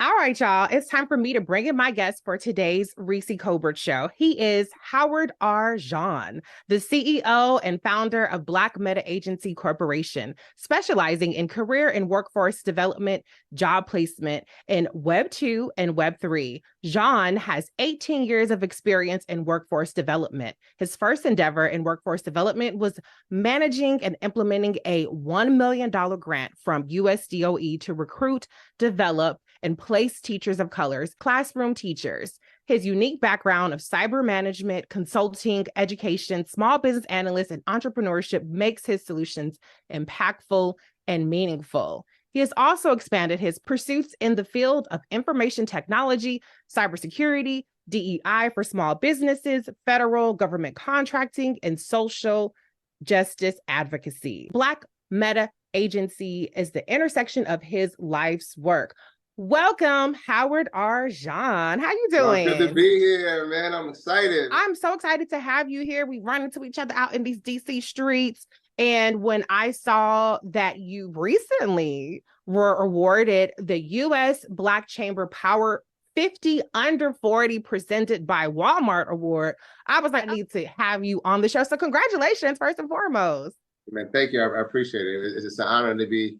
All right, y'all. It's time for me to bring in my guest for today's Reecie Colbert show. He is Howard R. John, the CEO and founder of Black Meta Agency Corporation, specializing in career and workforce development, job placement in Web 2 and Web 3. John has 18 years of experience in workforce development. His first endeavor in workforce development was managing and implementing a $1 million grant from USDOE to recruit, develop, and place teachers of colors, classroom teachers. His unique background of cyber management, consulting, education, small business analyst, and entrepreneurship makes his solutions impactful and meaningful. He has also expanded his pursuits in the field of information technology, cybersecurity, DEI for small businesses, federal government contracting, and social justice advocacy. Black Meta Agency is the intersection of his life's work. Welcome, Howard R. John. How you doing? Well, good to be here, man. I'm excited. I'm so excited to have you here. We run into each other out in these DC streets. And when I saw that you recently were awarded the U.S. Black Chamber Power 50 Under 40 presented by Wal-Mart Award, I was like, I need to have you on the show. So congratulations, first and foremost. Man, thank you. I appreciate it. It's just an honor to be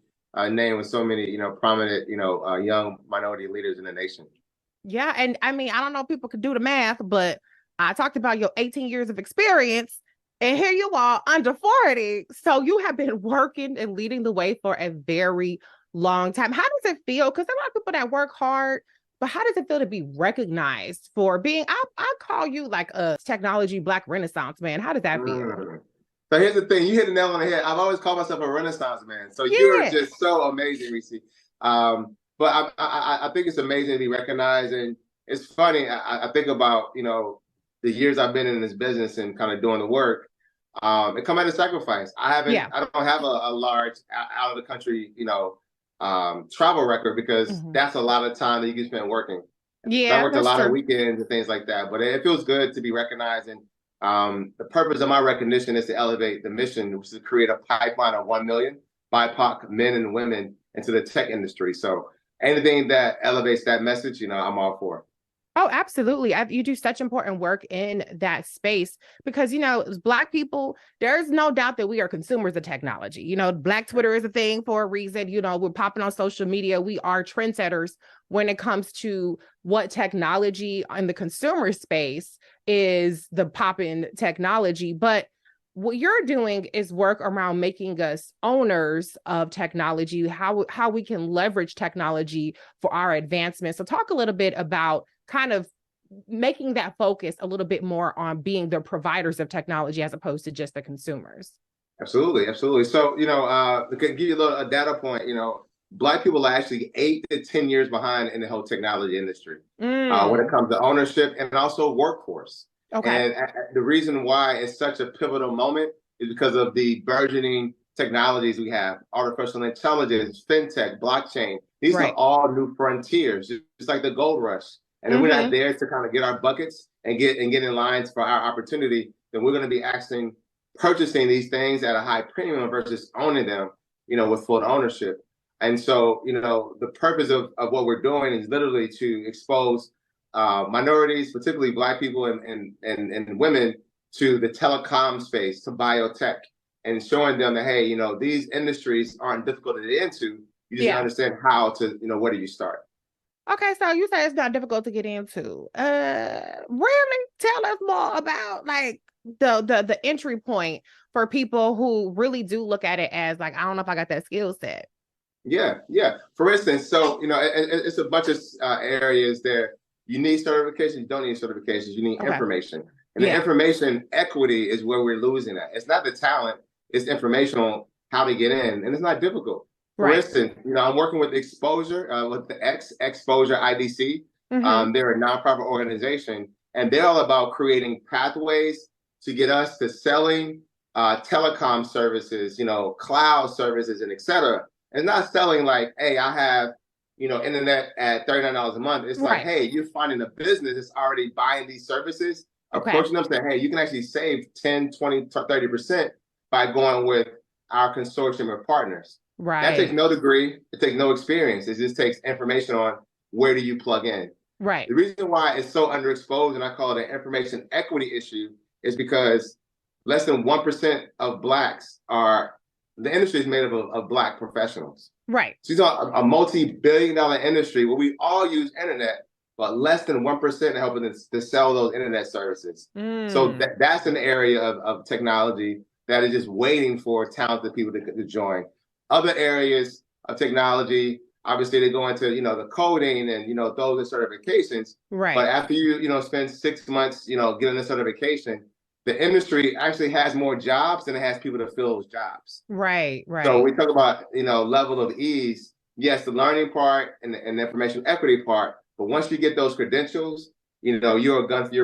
named with so many, prominent, young minority leaders in the nation. Yeah. And I mean, I don't know if people could do the math, but I talked about your 18 years of experience and here you are under 40. So you have been working and leading the way for a very long time. How does it feel? Because there are a lot of people that work hard, but how does it feel to be recognized for being, I call you like a technology Black Renaissance man. How does that feel? So here's the thing, you hit the nail on the head. I've always called myself a Renaissance man. So you're just so amazing, Reecie. But I think it's amazing to be recognized. And it's funny, I think about, the years I've been in this business and kind of doing the work. It come at a sacrifice. I don't have a large out of the country, travel record because that's a lot of time that you can spend working. Yeah, I worked a lot of weekends and things like that, but it feels good to be recognized. And the purpose of my recognition is to elevate the mission, which is to create a pipeline of 1 million BIPOC men and women into the tech industry. So anything that elevates that message, I'm all for. Oh, absolutely. You do such important work in that space because, as Black people, there's no doubt that we are consumers of technology. Black Twitter is a thing for a reason. We're popping on social media. We are trendsetters when it comes to what technology in the consumer space is the poppin' technology. But what you're doing is work around making us owners of technology, how we can leverage technology for our advancement. So talk a little bit about kind of making that focus a little bit more on being the providers of technology as opposed to just the consumers. Absolutely. So, to give you a data point, Black people are actually 8 to 10 years behind in the whole technology industry when it comes to ownership and also workforce. Okay. And the reason why it's such a pivotal moment is because of the burgeoning technologies we have, artificial intelligence, fintech, blockchain. These are all new frontiers. It's like the gold rush. And if we're not there to kind of get our buckets and get in lines for our opportunity, then we're going to be purchasing these things at a high premium versus owning them, with full ownership. And so, the purpose of what we're doing is literally to expose minorities, particularly Black people and women, to the telecom space, to biotech, and showing them that, hey, these industries aren't difficult to get into. You just understand how to, where do you start? Okay, so you say it's not difficult to get into. Really? Tell us more about like the entry point for people who really do look at it as like, I don't know if I got that skill set. Yeah. For instance, so it's a bunch of areas there. You need certifications, you don't need certifications, you need information. And the information equity is where we're losing at. It's not the talent, it's informational how to get in, and it's not difficult. For instance, I'm working with Xposure, with the Xposure IDC. They're a nonprofit organization, and they're all about creating pathways to get us to selling telecom services, cloud services, and et cetera. And not selling like, hey, I have, internet at $39 a month. It's like, hey, you're finding a business that's already buying these services, approaching them saying, hey, you can actually save 10, 20, 30% by going with our consortium of partners. That takes no degree. It takes no experience. It just takes information on where do you plug in? Right. The reason why it's so underexposed, and I call it an information equity issue, is because less than 1% of Blacks the industry is made of Black professionals. Right. So it's a multi-billion-dollar industry where we all use internet, but less than 1% helping to sell those internet services. So that's an area of technology that is just waiting for talented people to join. Other areas of technology, obviously they go into, the coding and, those are certifications. Right. But after you spend 6 months, getting a certification, the industry actually has more jobs than it has people to fill those jobs. Right. So we talk about, level of ease. Yes, the learning part and the information equity part. But once you get those credentials, you're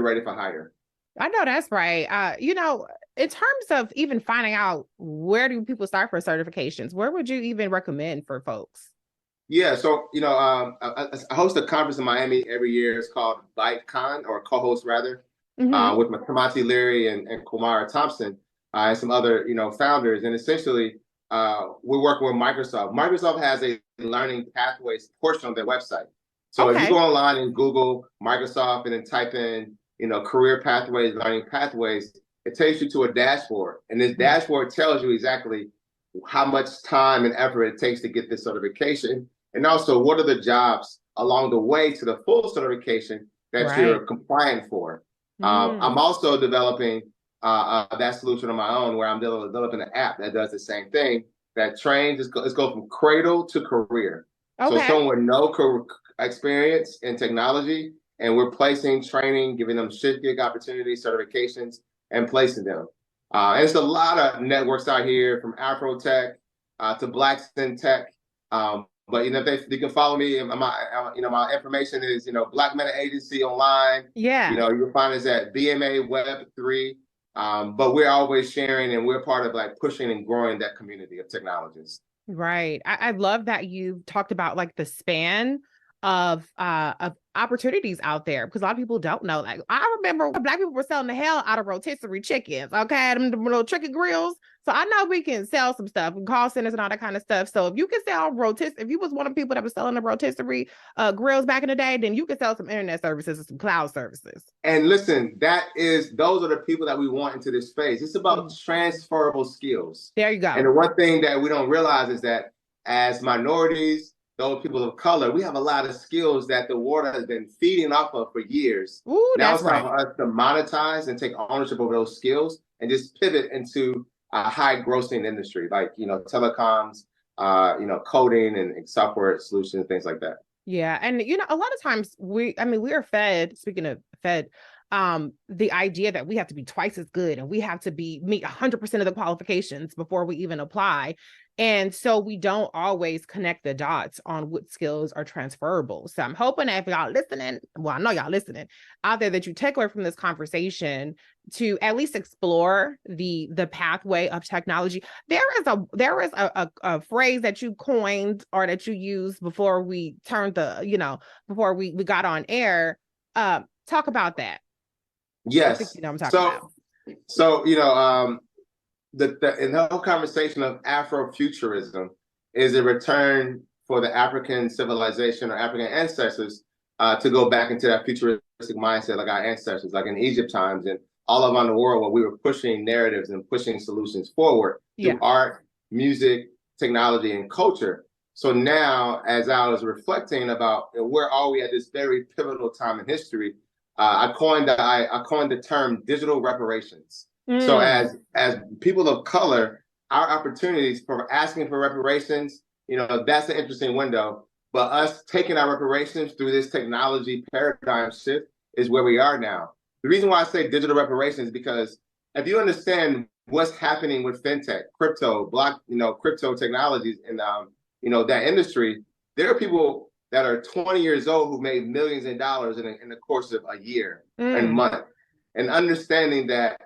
ready for hire. I know that's right. In terms of even finding out where do people start for certifications, where would you even recommend for folks? Yeah, so I host a conference in Miami every year. It's called BIPOC, or co-host rather, with Kamati Leary and Kumara Thompson and some other founders. And essentially, we're working with Microsoft. Microsoft has a learning pathways portion of their website. So if you go online and Google Microsoft and then type in career pathways, learning pathways, it takes you to a dashboard. And this dashboard tells you exactly how much time and effort it takes to get this certification. And also, what are the jobs along the way to the full certification that you're compliant for. I'm also developing that solution on my own, where I'm developing an app that does the same thing, that trains, let's go from cradle to career. So someone with no experience in technology, and we're placing training, giving them shift gig opportunities, certifications, and placing them. And it's a lot of networks out here, from Afro Tech to Blacks in Tech. But if they can follow me, my information is Black Meta Agency online. Yeah. You'll find us at BMA Web 3. But we're always sharing, and we're part of pushing and growing that community of technologists. Right. I love that you talked about the span of opportunities out there, because a lot of people don't know. I remember Black people were selling the hell out of rotisserie chickens. Okay, them little chicken grills. So I know we can sell some stuff and call centers and all that kind of stuff. So if you can sell if you was one of the people that was selling the rotisserie grills back in the day, then you can sell some internet services and some cloud services. And listen, those are the people that we want into this space. It's about transferable skills. There you go. And the one thing that we don't realize is that as minorities, those people of color, we have a lot of skills that the water has been feeding off of for years. Ooh, now it's time for us to monetize and take ownership over those skills and just pivot into a high grossing industry, telecoms, coding and software solutions, things like that. Yeah. And, a lot of times we are fed, speaking of fed, the idea that we have to be twice as good and we have to meet 100% of the qualifications before we even apply. And so we don't always connect the dots on what skills are transferable. So I'm hoping that if y'all listening, well, I know y'all listening out there, that you take away from this conversation to at least explore the pathway of technology. There is a phrase that you coined or that you used before we turned before we got on air. Talk about that. Yes. I think you know what I'm talking about. So, in the whole conversation of Afrofuturism is a return for the African civilization or African ancestors to go back into that futuristic mindset, like our ancestors, like in Egypt times and all around the world, where we were pushing narratives and pushing solutions forward through art, music, technology, and culture. So now, as I was reflecting about where are we at this very pivotal time in history, I coined the term digital reparations. So as people of color, our opportunities for asking for reparations, that's an interesting window. But us taking our reparations through this technology paradigm shift is where we are now. The reason why I say digital reparations is because if you understand what's happening with fintech, crypto, crypto technologies, and that industry, there are people that are 20 years old who made millions of dollars in the course of a year and month, and understanding that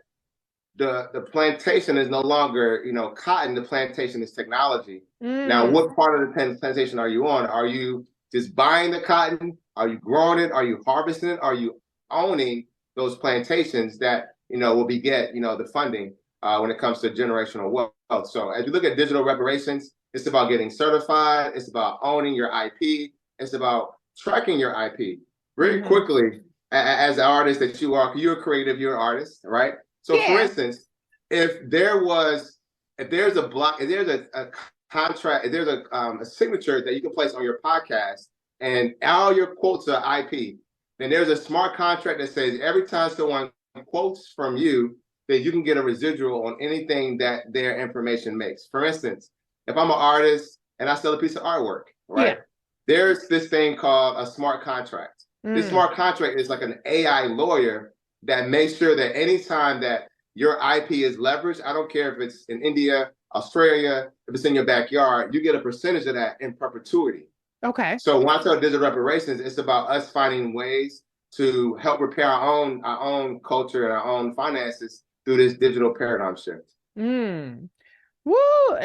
the plantation is no longer, cotton. The plantation is technology. Now, what part of the plantation are you on? Are you just buying the cotton? Are you growing it? Are you harvesting it? Are you owning those plantations that, will beget, the funding when it comes to generational wealth? So as you look at digital reparations, it's about getting certified. It's about owning your IP. It's about tracking your IP very quickly as an artist that you are. You're creative, you're an artist, right? So for instance, if there's a block, if there's a contract, if there's a signature that you can place on your podcast and all your quotes are IP, then there's a smart contract that says every time someone quotes from you, that you can get a residual on anything that their information makes. For instance, if I'm an artist and I sell a piece of artwork, right? There's this thing called a smart contract. This smart contract is like an AI lawyer that makes sure that anytime that your IP is leveraged, I don't care if it's in India, Australia, if it's in your backyard, you get a percentage of that in perpetuity. Okay. So when I talk digital reparations, it's about us finding ways to help repair our own culture and our own finances through this digital paradigm shift. Woo!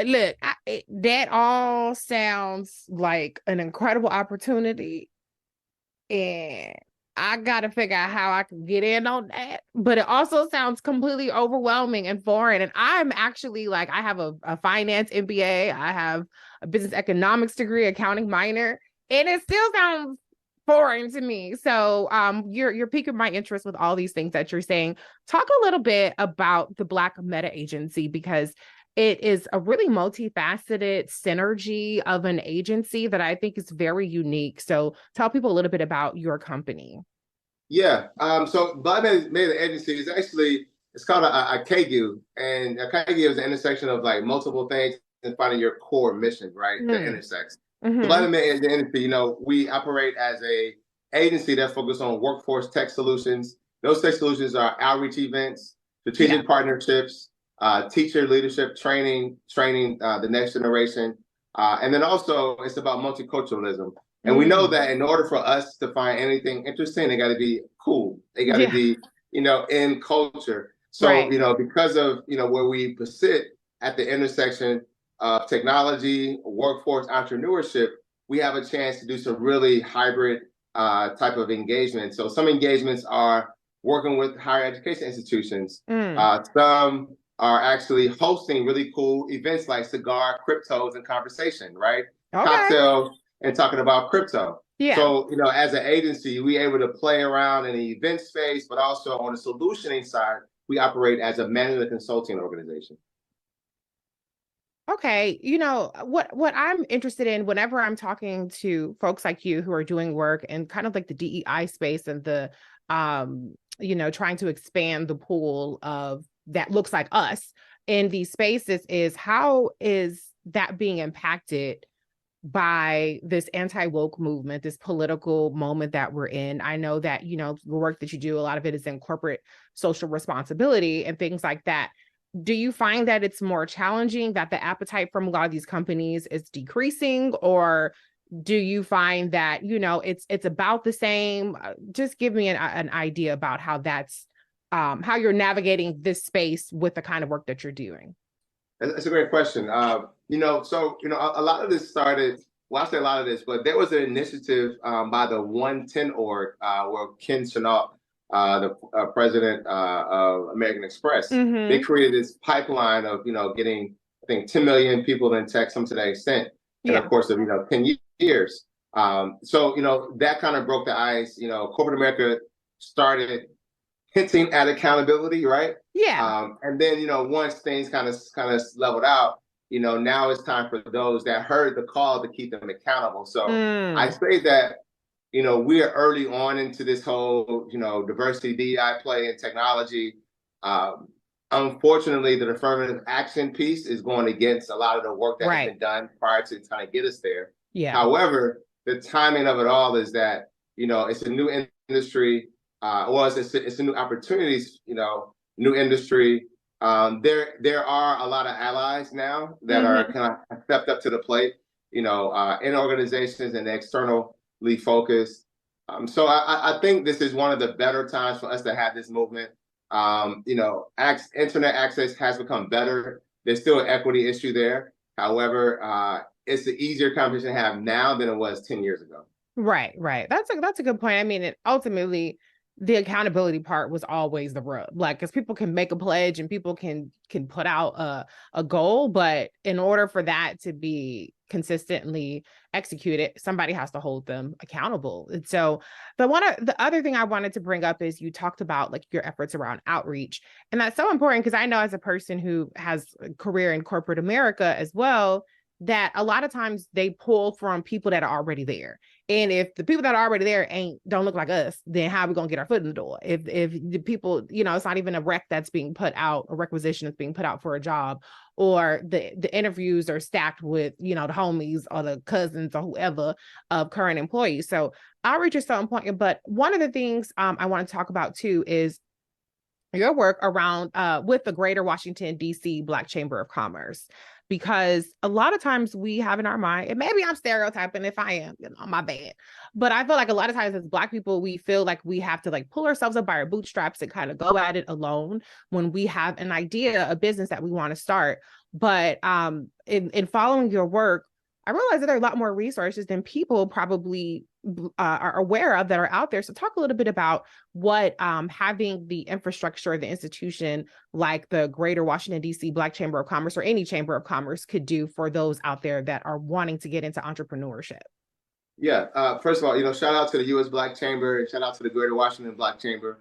Look, that all sounds like an incredible opportunity, and I gotta figure out how I can get in on that. But it also sounds completely overwhelming and foreign. And I'm actually like, I have a finance MBA, I have a business economics degree, accounting minor, and it still sounds foreign to me. So you're piquing my interest with all these things that you're saying. Talk a little bit about the Black Meta Agency, because it is a really multifaceted synergy of an agency that I think is very unique. So tell people a little bit about your company. Yeah. So Black Meta Agency is actually, it's called a KGU, and a KGU is the intersection of like multiple things and finding your core mission, right? That intersects. Black Meta Agency, we operate as a agency that focuses on workforce tech solutions. Those tech solutions are outreach events, strategic partnerships, teacher leadership training the next generation. And then also it's about multiculturalism. And we know that in order for us to find anything interesting, they got to be cool. They got to be, in culture. So, because of, where we sit at the intersection of technology, workforce, entrepreneurship, we have a chance to do some really hybrid type of engagement. So some engagements are working with higher education institutions. Some are actually hosting really cool events like cigar, cryptos, and conversation, right? Cocktails and talking about crypto. So, as an agency, we able to play around in the event space, but also on the solutioning side, we operate as a management consulting organization. Okay, what I'm interested in whenever I'm talking to folks like you who are doing work in kind of like the DEI space and the trying to expand the pool of that looks like us in these spaces, is how is that being impacted by this anti-woke movement, this political moment that we're in? I know that, the work that you do, a lot of it is in corporate social responsibility and things like that. Do you find that it's more challenging, that the appetite from a lot of these companies is decreasing, or do you find that, it's about the same? Just give me an idea about how that's, how you're navigating this space with the kind of work that you're doing. That's a great question. A lot of this started, well, I say a lot of this, but there was an initiative by the 110 org where Ken Chenault, the president of American Express, they created this pipeline of, getting, I think, 10 million people in tech, some to that extent, in the course of, 10 years. That kind of broke the ice. Corporate America started hinting at accountability, right? And then, once things kind of leveled out, now it's time for those that heard the call to keep them accountable. So I say that, we are early on into this whole, diversity, DEI play in technology. Unfortunately, the affirmative action piece is going against a lot of the work that has been done prior to trying to get us there. However, the timing of it all is that, it's a new industry. It's a new opportunities, new industry. There are a lot of allies now that are kind of stepped up to the plate, in organizations and externally focused. So I think this is one of the better times for us to have this movement. Internet access has become better. There's still an equity issue there. However, it's an easier conversation to have now than it was 10 years ago. Right. That's a good point. I mean, ultimately, the accountability part was always the rub, like, because people can make a pledge and people can put out a goal, but in order for that to be consistently execute it, somebody has to hold them accountable. And so the other thing I wanted to bring up is you talked about like your efforts around outreach. And that's so important because I know as a person who has a career in corporate America as well, that a lot of times they pull from people that are already there. And if the people that are already there don't look like us, then how are we going to get our foot in the door? If the people, you know, it's not even a rec that's being put out, a requisition that's being put out for a job, or the interviews are stacked with, you know, the homies or the cousins or whoever of current employees. So outreach is so important. But one of the things I want to talk about too is your work around with the Greater Washington, D.C. Black Chamber of Commerce, because a lot of times we have in our mind, and maybe I'm stereotyping, if I am, you know, my bad, but I feel like a lot of times as Black people, we feel like we have to like pull ourselves up by our bootstraps and kind of go at it alone when we have an idea, a business that we want to start. But in following your work, I realize that there are a lot more resources than people probably are aware of that are out there. So talk a little bit about what having the infrastructure, the institution like the Greater Washington, D.C. Black Chamber of Commerce or any Chamber of Commerce could do for those out there that are wanting to get into entrepreneurship. Yeah. First of all, you know, shout out to the U.S. Black Chamber and shout out to the Greater Washington Black Chamber.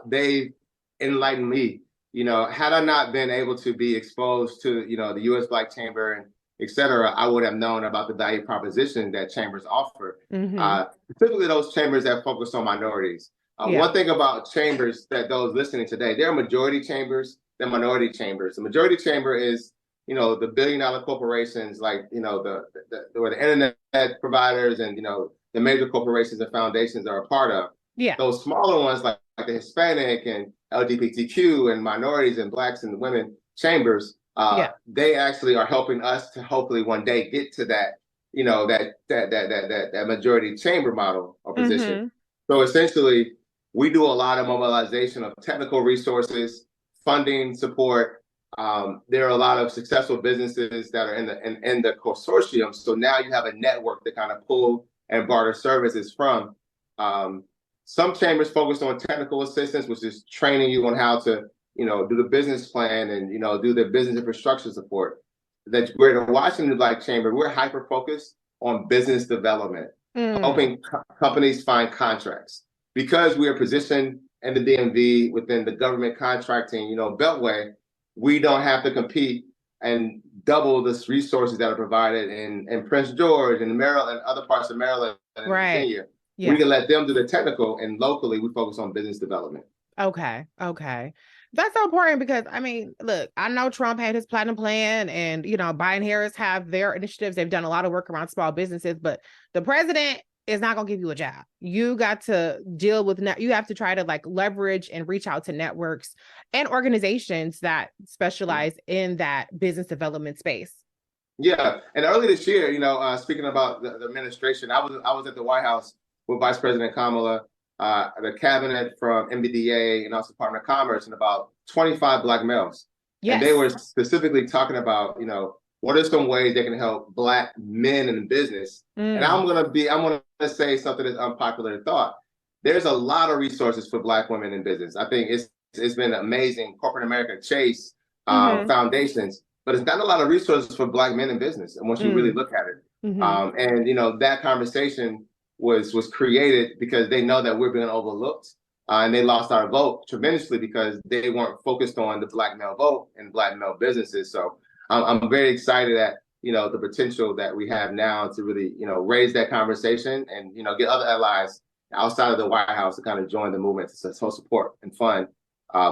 They enlightened me. You know, had I not been able to be exposed to, you know, the U.S. Black Chamber and et cetera, I would have known about the value proposition that chambers offer, particularly those chambers that focus on minorities. One thing about chambers that those listening today, there are majority chambers, they're minority chambers. The majority chamber is, you know, the billion-dollar corporations like, you know, the internet providers and, you know, the major corporations and foundations are a part of. Yeah. Those smaller ones like the Hispanic and LGBTQ and minorities and Blacks and women chambers, they actually are helping us to hopefully one day get to that, you know, that majority chamber model or position. So essentially, we do a lot of mobilization of technical resources, funding, support. There are a lot of successful businesses that are in the consortium. So now you have a network to kind of pull and barter services from. Some chambers focus on technical assistance, which is training you on how to, you know, do the business plan and, you know, do the business infrastructure support. The Greater Washington Black Chamber, we're hyper-focused on business development, helping companies find contracts. Because we are positioned in the DMV within the government contracting, you know, beltway, we don't have to compete and double the resources that are provided in Prince George and Maryland, other parts of Maryland and Virginia. Yeah. We can let them do the technical, and locally we focus on business development. Okay. That's so important because, I mean, look, I know Trump had his platinum plan and, you know, Biden Harris have their initiatives. They've done a lot of work around small businesses, but the president is not going to give you a job. You got to deal with, you have to try to like leverage and reach out to networks and organizations that specialize in that business development space. Yeah. And early this year, you know, speaking about the administration, I was at the White House with Vice President Kamala, the cabinet from MBDA and also Department of Commerce, and about 25 Black males. Yes. And they were specifically talking about, you know, what are some ways they can help Black men in business? And I'm gonna say something that's unpopular thought. There's a lot of resources for Black women in business. I think it's been amazing. Corporate America, Chase, foundations, but it's not a lot of resources for Black men in business. And once you really look at it, and you know, that conversation was created because they know that we're being overlooked, and they lost our vote tremendously because they weren't focused on the Black male vote and Black male businesses. So I'm very excited at, you know, the potential that we have now to really, you know, raise that conversation and, you know, get other allies outside of the White House to kind of join the movement to support and fund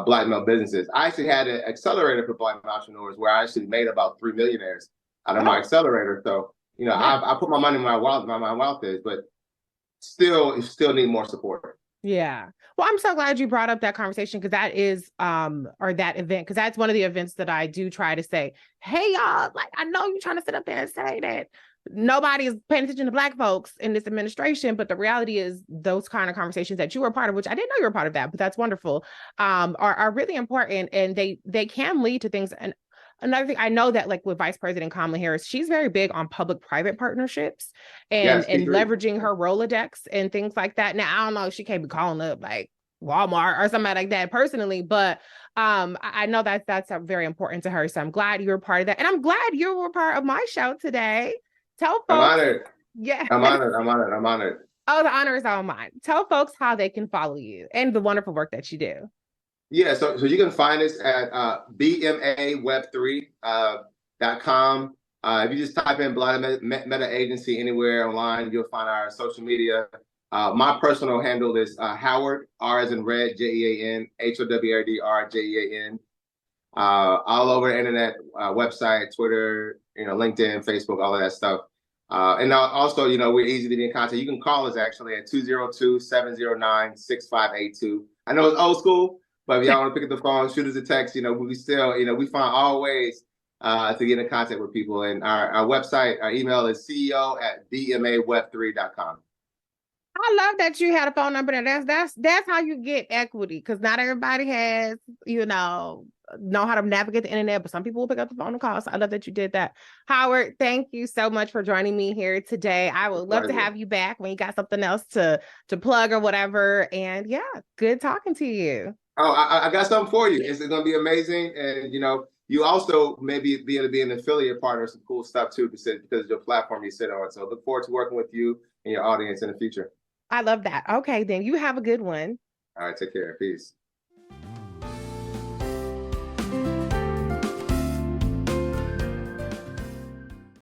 Black male businesses. I actually had an accelerator for Black entrepreneurs where I actually made about 3 millionaires out of my accelerator. So, you know, I put my money in my wealth is, but still need more support. Yeah. Well, I'm so glad you brought up that conversation because that is, or that event, because that's one of the events that I do try to say, hey, y'all, like, I know you're trying to sit up there and say that nobody is paying attention to Black folks in this administration, but the reality is those kind of conversations that you were a part of, which I didn't know you were a part of that, but that's wonderful, are really important, and they can lead to things. And another thing, I know that like with Vice President Kamala Harris, she's very big on public-private partnersip and leveraging her Rolodex and things like that. Now, I don't know if she can't be calling up like Wal-Mart or something like that personally, but I know that's very important to her. So I'm glad you were part of that. And I'm glad you were part of my show today. Tell folks Yeah. I'm honored. I'm honored. I'm honored. Oh, the honor is all mine. Tell folks how they can follow you and the wonderful work that you do. Yeah, so you can find us at bmaweb3.com. If you just type in Black Meta Agency anywhere online, you'll find our social media. My personal handle is Howard, R as in red, Jean, HOWARD, RJEAN. All over the internet, website, Twitter, LinkedIn, Facebook, all of that stuff. And also, we're easy to be in contact. You can call us actually at 202-709-6582. I know it's old school, but if y'all want to pick up the phone, shoot us a text. We still, we find all ways to get in contact with people. And our website, our email is CEO@bmaweb3.com. I love that you had a phone number, and that's how you get equity, because not everybody has, know how to navigate the internet, but some people will pick up the phone and call. So I love that you did that. Howard, thank you so much for joining me here today. I would love to have you back when you got something else to plug or whatever. And yeah, good talking to you. Oh, I got something for you. It's going to be amazing. And, you also maybe be able to be an affiliate partner of some cool stuff too, because of your platform you sit on. So look forward to working with you and your audience in the future. I love that. Okay, then you have a good one. All right, take care. Peace.